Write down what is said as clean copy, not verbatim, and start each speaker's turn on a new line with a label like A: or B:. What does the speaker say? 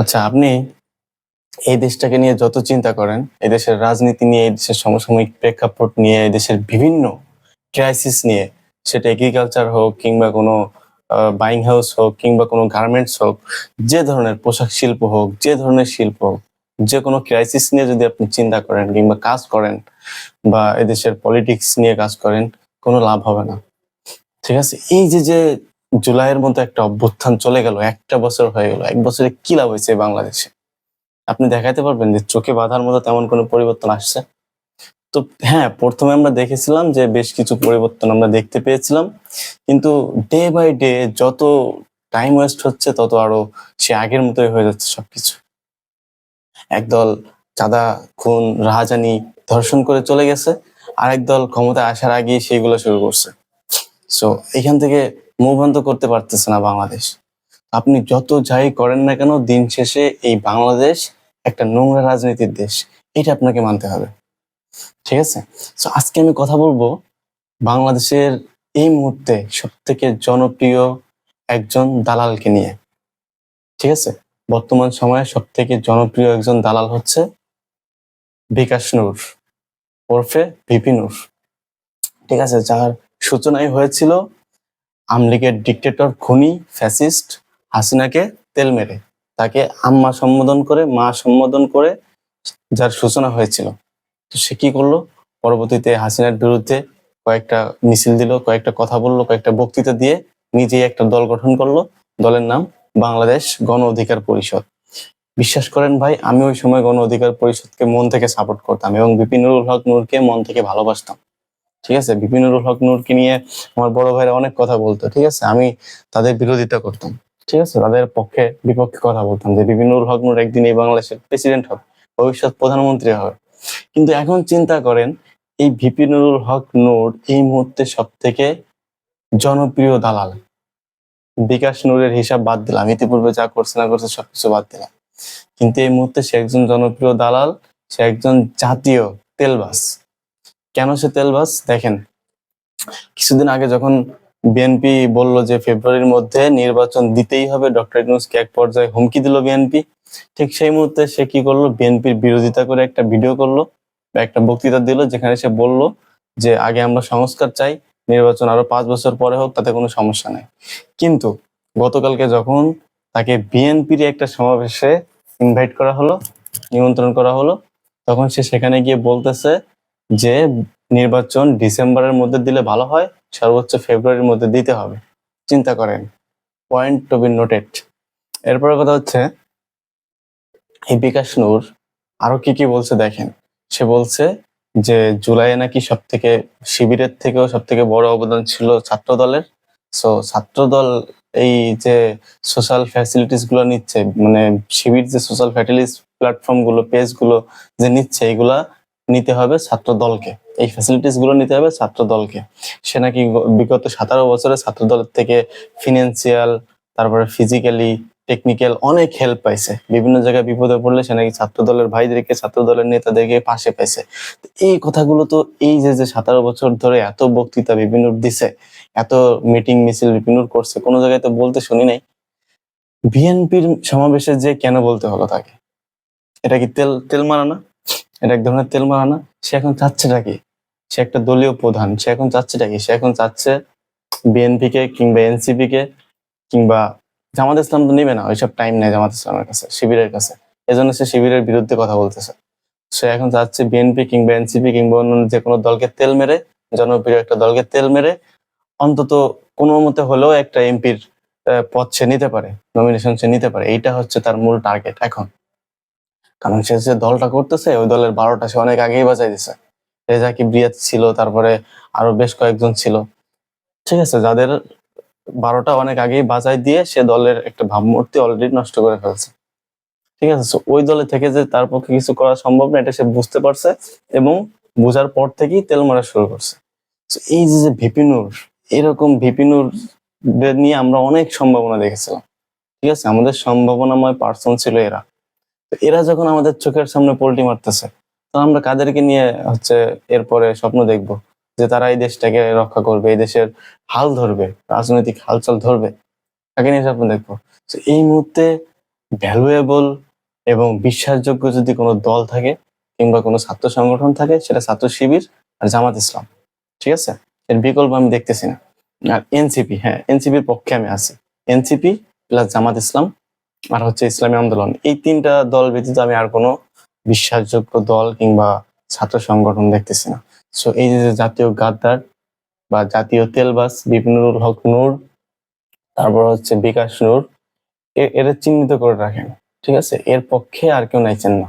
A: আচ্ছা, আপনি এই দেশটাকে নিয়ে যত চিন্তা করেন, এই দেশের রাজনীতি নিয়ে, এই দেশের সমসাময়িক প্রেক্ষাপট নিয়ে, এই দেশের বিভিন্ন ক্রাইসিস নিয়ে, সেটা এগ্রিকালচার হোক কিংবা কোনো বাইং হাউস হোক কিংবা কোনো গার্মেন্টস হোক, যে ধরনের পোশাক শিল্প হোক, যে ধরনের শিল্প হোক, যে কোনো ক্রাইসিস নিয়ে যদি আপনি চিন্তা করেন কিংবা কাজ করেন বা এদেশের পলিটিক্স নিয়ে কাজ করেন, কোনো লাভ হবে না। ঠিক আছে? এই যে জুলাইয়ের মতো একটা অভ্যুত্থান চলে গেল, একটা বছর হয়ে গেল। ১ বছরে কি লাভ হয়েছে বাংলাদেশে? আপনি দেখাইতে পারবেন যে চোখে বাঁধার মতো তেমন কোনো পরিবর্তন আসছে? তো হ্যাঁ, ১ম এ আমরা দেখেছিলাম যে বেশ কিছু পরিবর্তন আমরা দেখতে পেয়েছিলাম। কিন্তু ডে বাই ডে যত টাইম ওয়েস্ট হচ্ছে তত আরো সে আগের মতোই হয়ে যাচ্ছে সবকিছু। একদল চাঁদা, খুন, রাহাজানি, ধর্ষণ করে চলে গেছে। আরেক দল ক্ষমতায় আসার আগেই সেগুলো শুরু করছে। সো এখান থেকে মুভ অন তো করতে পারতেছে না বাংলাদেশ। আপনি যত যাই করেন না কেন, দিন শেষে এই বাংলাদেশ একটা নোংরা রাজনীতির দেশ। এটা আপনাকে মানতে হবে। ঠিক আছে? সো আজকে আমি কথা বলবো বাংলাদেশের এই মুহূর্তে সবথেকে জনপ্রিয় একজন দালালকে নিয়ে। ঠিক আছে? বর্তমান সময়ে সবথেকে জনপ্রিয় একজন দালাল হচ্ছে বিকাশ নূর ওরফে ভিপি নূর। ঠিক আছে? যার সূচনাই হয়েছিল আওয়ামী লীগের ডিক্টেটর খুনি ফ্যাসিস্ট হাসিনাকে তেল মেরে, তাকে আম্মা সম্বোধন করে, মা সম্বোধন করে যার সূচনা হয়েছিল। তো সে কি করলো? পরবর্তীতে হাসিনার বিরুদ্ধে কয়েকটা মিছিল দিল, কয়েকটা কথা বললো, কয়েকটা বক্তৃতা দিয়ে নিজেই একটা দল গঠন করলো। দলের নাম বাংলাদেশ গণ অধিকার পরিষদ। বিশ্বাস করেন ভাই, আমি ওই সময় গণ অধিকার পরিষদকে মন থেকে সাপোর্ট করতাম এবং বিপিনুরুল হক নূরকে মন থেকে ভালোবাসতাম। ঠিক আছে? বিপিনুরুল হক নূরকে নিয়ে আমার বড় ভাইরা অনেক কথা বলতো। ঠিক আছে? আমি তাদের বিরোধিতা করতাম। ঠিক আছে? তাদের পক্ষে বিপক্ষে কথা বলতাম যে বিপিনুরুল হক নূর একদিন এই বাংলাদেশের প্রেসিডেন্ট হবে, ভবিষ্যৎ প্রধানমন্ত্রী হবে। কিন্তু এখন চিন্তা করেন, এই ভিপি নুরুল হক নূর এই মুহূর্তে সবথেকে জনপ্রিয় দালাল। বিকাশ নূরের হিসাব বাদ দিলাম, ইতিপূর্বে যা করছে না করছে সবকিছু বাদ দিলাম, কিন্তু এই মুহূর্তে সে একজন জনপ্রিয় দালাল, সে একজন জাতীয় তেলবাজ। কেন সে তেলবাজ দেখেন, কিছুদিন আগে যখন বিএনপি বলল যে ফেব্রুয়ারির মধ্যে নির্বাচন দিতেই হবে, ডক্টর ইউনূসকে এক পর্যায়ে হুমকি দিল বিএনপি। ঠিক সেই মুহূর্তে সে কি করলো? বিএনপির বিরোধিতা করে একটা ভিডিও করলো বা একটা বক্তৃতা দিল, যেখানে সে বলল যে আগে আমরা সংস্কার চাই, নির্বাচন আরো 5 বছর পরে হোক, তাতে কোনো সমস্যা নাই। কিন্তু গতকালকে যখন তাকে বিএনপির একটা সমাবেশে ইনভাইট করা হলো, নিমন্ত্রণ করা হলো, তখন সে সেখানে গিয়ে বলতেছে যে নির্বাচন ডিসেম্বরের মধ্যে দিলে ভালো হয়, সর্বোচ্চ ফেব্রুয়ারির মধ্যে দিতে হবে। চিন্তা করেন, পয়েন্ট টু বি নোটেড। এরপরের কথা হচ্ছে, এই বিকাশ নূর আরো কি বলছে দেখেন। সে বলছে যে জুলাইয়ে নাকি সবথেকে শিবিরের থেকেও সবথেকে বড় অবদান ছিল ছাত্র দলের। সো ছাত্র দল এই যে সোশ্যাল ফ্যাসিলিটিস গুলো নিচ্ছে, মানে শিবির যে সোশ্যাল ফ্যাসিলিটিস প্ল্যাটফর্ম গুলো, পেজ গুলো যে নিচ্ছে, এগুলা নিতে হবে ছাত্র দলকে, এই ফ্যাসিলিটিস গুলো নিতে হবে ছাত্র দলকে। সে নাকি বিগত 17 বছরে ছাত্র দলের থেকে ফিনান্সিয়াল, তারপরে ফিজিক্যালি, টেকনিক্যাল অনেক হেল্প পাইছে। বিভিন্ন জায়গায় বিপদে পড়লে সে নাকি ছাত্র দলের ভাইদেরকে, ছাত্র দলের নেতাদেরকে পাশে পাইছে। তো এই কথাগুলো তো, এই যে 17 বছর ধরে এত বক্তৃতা বিপিনুর দিছে, এত মিটিং মিছিল বিপিনুর করছে, কোনো জায়গায় তো বলতে শুনি নাই। বিএনপির সমাবেশে যে কেন বলতে হলো তাকে? এটা কি তেল তেল মারা না? এটা এক ধরনের তেল মারা না? সে এখন চাচ্ছেটা কি? সে একটা দলীয় প্রধান, সে এখন চাচ্ছেটা কি? সে এখন চাচ্ছে বিএনপি কে কিংবা এনসিপি কে কিংবা জামাত ইসলাম তো নিবে না, ওইসব টাইম নেই জামাত ইসলামের কাছে, শিবিরের কাছে। এজন্য সে শিবিরের বিরুদ্ধে কথা বলতেছে। সে এখন চাচ্ছে বিএনপি কিংবা এনসিপি কিংবা অন্যান্য যে কোনো দলকে তেল মেরে, জনপ্রিয় একটা দলকে তেল মেরে অন্তত কোনো মতে হলেও একটা এমপির পদ সে নিতে পারে, নমিনেশন সে নিতে পারে। এইটা হচ্ছে তার মূল টার্গেট এখন। কারণ সে যে দলটা করতেছে, ওই দলের 12টা সে অনেক আগেই বাজাই দিছে। রেজা কিবরিয়াত ছিল, তারপরে আরো বেশ কয়েকজন ছিল। ঠিক আছে? যাদের 12টা অনেক আগেই বাজাই দিয়ে সে দলের একটা ভাবমূর্তি অলরেডি নষ্ট করে ফেলছে। ঠিক আছে? সো ওই দলে থেকে যে তার পক্ষে কিছু করা সম্ভব না, এটা সে বুঝতে পারছে এবং বোঝার পর থেকেই তেল মারা শুরু করছে। সো এই যে ভিপি নূর, এরকম ভিপি নূর দের নিয়ে আমরা অনেক সম্ভাবনা দেখেছিলাম। ঠিক আছে? আমাদের সম্ভাবনাময় পার্সন ছিল এরা। তো এরা যখন আমাদের চোখের সামনে পোল্টি মারতেছে, তখন আমরা কাদেরকে নিয়ে হচ্ছে এরপরে স্বপ্ন দেখবো যে তারা এই দেশটাকে রক্ষা করবে, এই দেশের হাল ধরবে, রাজনৈতিক হালচাল ধরবে? কাকে নিয়ে স্বপ্ন দেখবো? তো এই মুহূর্তে ভ্যালুয়েবল এবং বিশ্বাসযোগ্য যদি কোনো দল থাকে কিংবা কোনো ছাত্র সংগঠন থাকে, সেটা ছাত্র শিবির আর জামাত ইসলাম। ঠিক আছে, এর বিকল্প আমি দেখতেছি না। আর এনসিপি, হ্যাঁ এনসিপির পক্ষে আমি আছি। এনসিপি প্লাস জামাত ইসলাম আর হচ্ছে ইসলামী আন্দোলন, এই তিনটা দল ব্যতীত আমি আর কোনো বিশ্বাসযোগ্য দল কিংবা ছাত্র সংগঠন দেখতেছি না। সো এই যে জাতীয় গাদ্দার বা জাতীয় তেলবাস বিপিনুল হক নূর, তারপর হচ্ছে বিকাশ নূর, এরা চিহ্নিত করে রাখেন। ঠিক আছে, এর পক্ষে আর কেউ নাইছেন না।